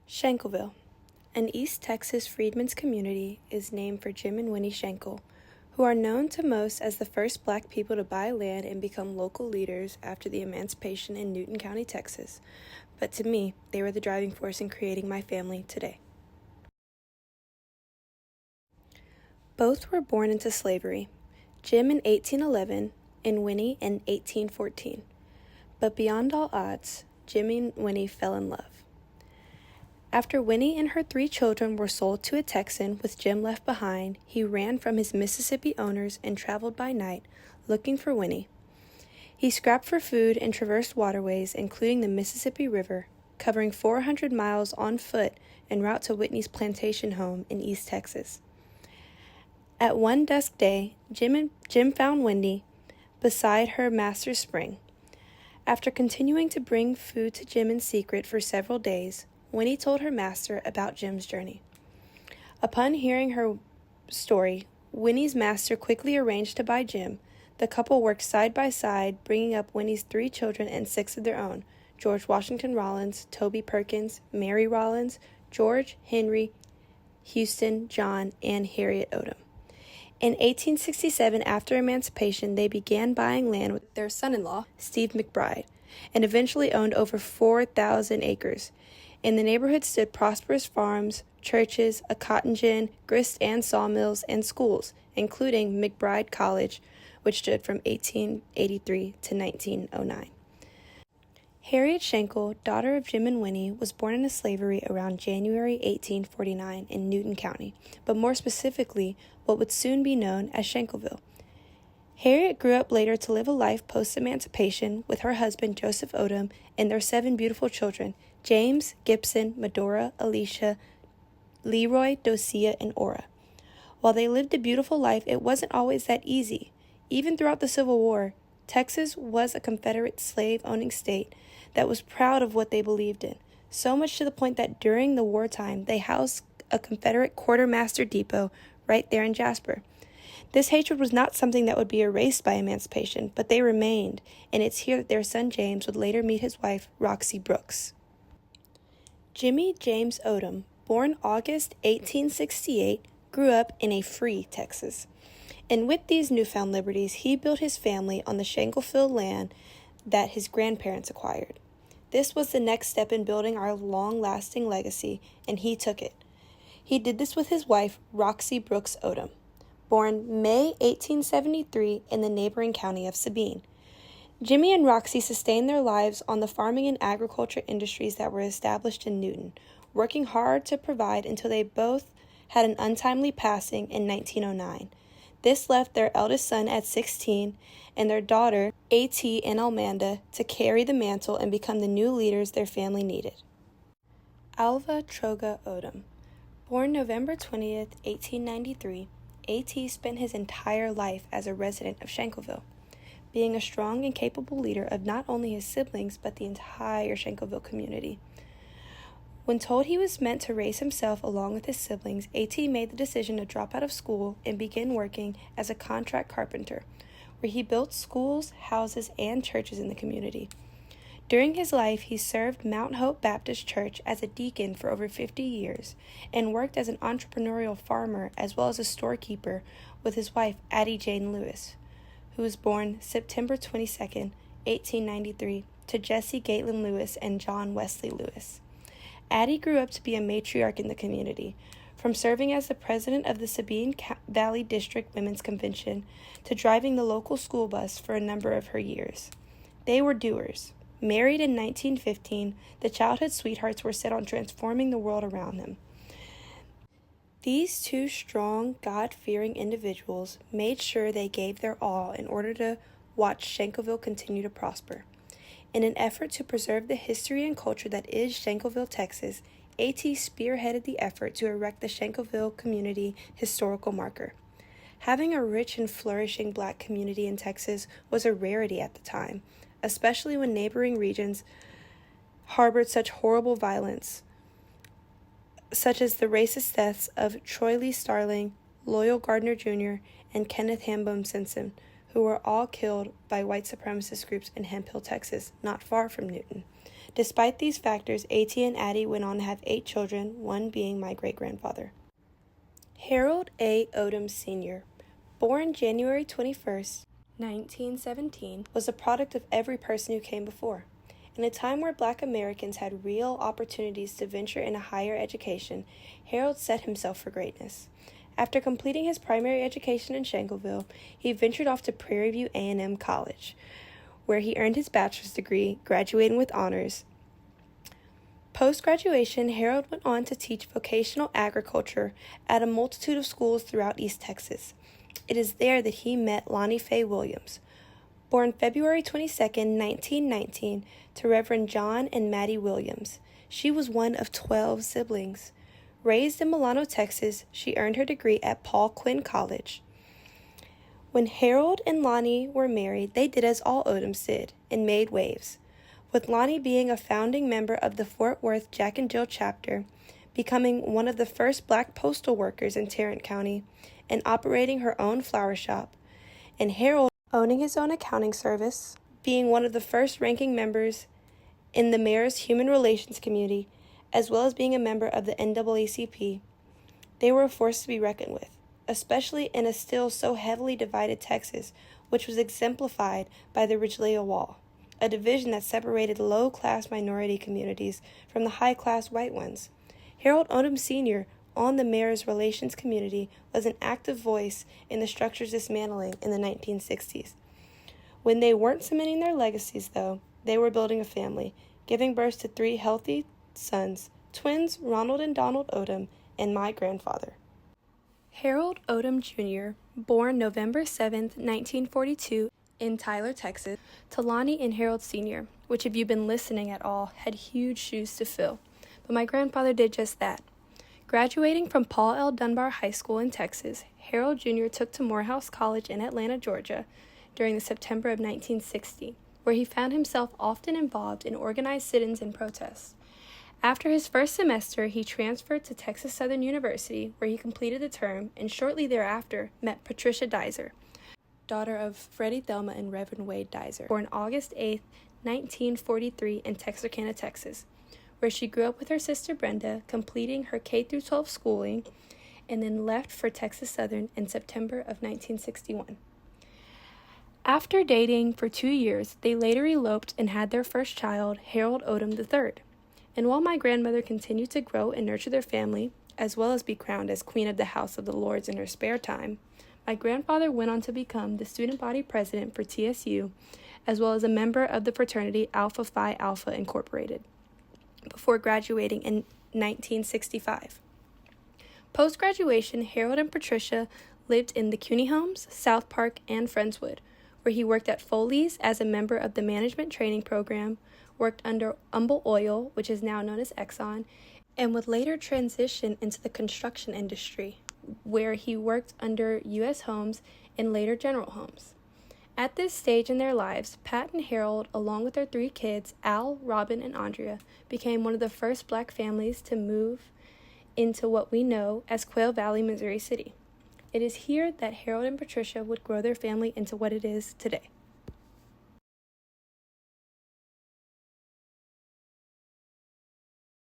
Shankleville, an East Texas freedmen's community, is named for Jim and Winnie Shankle, who are known to most as the first black people to buy land and become local leaders after the emancipation in Newton County, Texas. But to me, they were the driving force in creating my family today. Both were born into slavery, Jim in 1811 and Winnie in 1814. But beyond all odds, Jim and Winnie fell in love. After Winnie and her 3 children were sold to a Texan with Jim left behind, he ran from his Mississippi owners and traveled by night, looking for Winnie. He scrapped for food and traversed waterways, including the Mississippi River, covering 400 miles on foot en route to Whitney's plantation home in East Texas. At one dusk day, Jim found Winnie beside her master's spring. After continuing to bring food to Jim in secret for several days, Winnie told her master about Jim's journey. Upon hearing her story, Winnie's master quickly arranged to buy Jim. The couple worked side by side, bringing up Winnie's 3 children and 6 of their own: George Washington Rollins, Toby Perkins, Mary Rollins, George, Henry, Houston, John, and Harriet Odom. In 1867, after emancipation, they began buying land with their son-in-law, Steve McBride, and eventually owned over 4,000 acres. In the neighborhood stood prosperous farms, churches, a cotton gin, grist and sawmills, and schools, including McBride College, which stood from 1883 to 1909. Harriet Shankle, daughter of Jim and Winnie, was born into slavery around January 1849 in Newton County, but more specifically, what would soon be known as Shankleville. Harriet grew up later to live a life post-emancipation with her husband Joseph Odom and their 7 beautiful children: James, Gibson, Medora, Alicia, Leroy, Dosia, and Aura. While they lived a beautiful life, it wasn't always that easy. Even throughout the Civil War, Texas was a Confederate slave-owning state that was proud of what they believed in, so much to the point that during the wartime, they housed a Confederate quartermaster depot right there in Jasper. This hatred was not something that would be erased by emancipation, but they remained, and it's here that their son James would later meet his wife, Roxy Brooks. Jimmy James Odom, born August 1868, grew up in a free Texas. And with these newfound liberties, he built his family on the Shankleville land that his grandparents acquired. This was the next step in building our long-lasting legacy, and he took it. He did this with his wife, Roxy Brooks Odom, born May 1873 in the neighboring county of Sabine. Jimmy and Roxy sustained their lives on the farming and agriculture industries that were established in Newton, working hard to provide until they both had an untimely passing in 1909. This left their eldest son at 16 and their daughter, A.T. and Amanda, to carry the mantle and become the new leaders their family needed. Alva Troga Odom, born November 20th, 1893, A.T. spent his entire life as a resident of Shankleville, being a strong and capable leader of not only his siblings but the entire Shankleville community. When told he was meant to raise himself along with his siblings, A.T. made the decision to drop out of school and begin working as a contract carpenter, where he built schools, houses, and churches in the community. During his life, he served Mount Hope Baptist Church as a deacon for over 50 years and worked as an entrepreneurial farmer as well as a storekeeper with his wife, Addie Jane Lewis, who was born September 22, 1893, to Jesse Gatelin Lewis and John Wesley Lewis. Addie grew up to be a matriarch in the community, from serving as the president of the Sabine Valley District Women's Convention to driving the local school bus for a number of her years. They were doers. Married in 1915, the childhood sweethearts were set on transforming the world around them. These 2 strong, God-fearing individuals made sure they gave their all in order to watch Shankleville continue to prosper. In an effort to preserve the history and culture that is Shankleville, Texas, A.T. spearheaded the effort to erect the Shankleville Community Historical Marker. Having a rich and flourishing black community in Texas was a rarity at the time, especially when neighboring regions harbored such horrible violence, such as the racist deaths of Troy Lee Starling, Loyal Gardner Jr., and Kenneth Hambone Simpson, who were all killed by white supremacist groups in Hemp Hill, Texas, not far from Newton. Despite these factors, A.T. and Addie went on to have 8 children, one being my great-grandfather. Harold A. Odom Sr., born January 21st, 1917, was a product of every person who came before. In a time where Black Americans had real opportunities to venture into higher education, Harold set himself for greatness. After completing his primary education in Shankleville, he ventured off to Prairie View A&M College, where he earned his bachelor's degree, graduating with honors. Post-graduation, Harold went on to teach vocational agriculture at a multitude of schools throughout East Texas. It is there that he met Lonnie Faye Williams. Born February 22, 1919, to Reverend John and Maddie Williams, she was one of 12 siblings. Raised in Milano, Texas, she earned her degree at Paul Quinn College. When Harold and Lonnie were married, they did as all Odoms did and made waves, with Lonnie being a founding member of the Fort Worth Jack and Jill chapter, becoming one of the first Black postal workers in Tarrant County, and operating her own flower shop, and Harold owning his own accounting service, being one of the first ranking members in the mayor's human relations community, as well as being a member of the NAACP. They were a force to be reckoned with, especially in a still so heavily divided Texas, which was exemplified by the Ridgely Wall, a division that separated low-class minority communities from the high-class white ones. Harold Odom Sr., on the mayor's relations community, was an active voice in the structure's dismantling in the 1960s. When they weren't cementing their legacies, though, they were building a family, giving birth to 3 healthy sons, twins Ronald and Donald Odom, and my grandfather. Harold Odom Jr., born November 7, 1942, in Tyler, Texas, to Lonnie and Harold Sr., which, if you've been listening at all, had huge shoes to fill. But my grandfather did just that. Graduating from Paul L. Dunbar High School in Texas, Harold Jr. took to Morehouse College in Atlanta, Georgia, during the September of 1960, where he found himself often involved in organized sit-ins and protests. After his first semester, he transferred to Texas Southern University, where he completed the term, and shortly thereafter met Patricia Dizer, daughter of Freddie Thelma and Reverend Wade Dizer, born August 8, 1943, in Texarkana, Texas, where she grew up with her sister Brenda, completing her K-12 schooling, and then left for Texas Southern in September of 1961. After dating for 2 years, they later eloped and had their first child, Harold Odom III. And while my grandmother continued to grow and nurture their family, as well as be crowned as Queen of the House of the Lords in her spare time, my grandfather went on to become the student body president for TSU, as well as a member of the fraternity Alpha Phi Alpha Incorporated, before graduating in 1965. Post-graduation, Harold and Patricia lived in the CUNY Homes, South Park, and Friendswood, where he worked at Foley's as a member of the management training program, worked under Humble Oil, which is now known as Exxon, and would later transition into the construction industry, where he worked under U.S. Homes and later General Homes. At this stage in their lives, Pat and Harold, along with their 3 kids, Al, Robin, and Andrea, became one of the first Black families to move into what we know as Quail Valley, Missouri City. It is here that Harold and Patricia would grow their family into what it is today.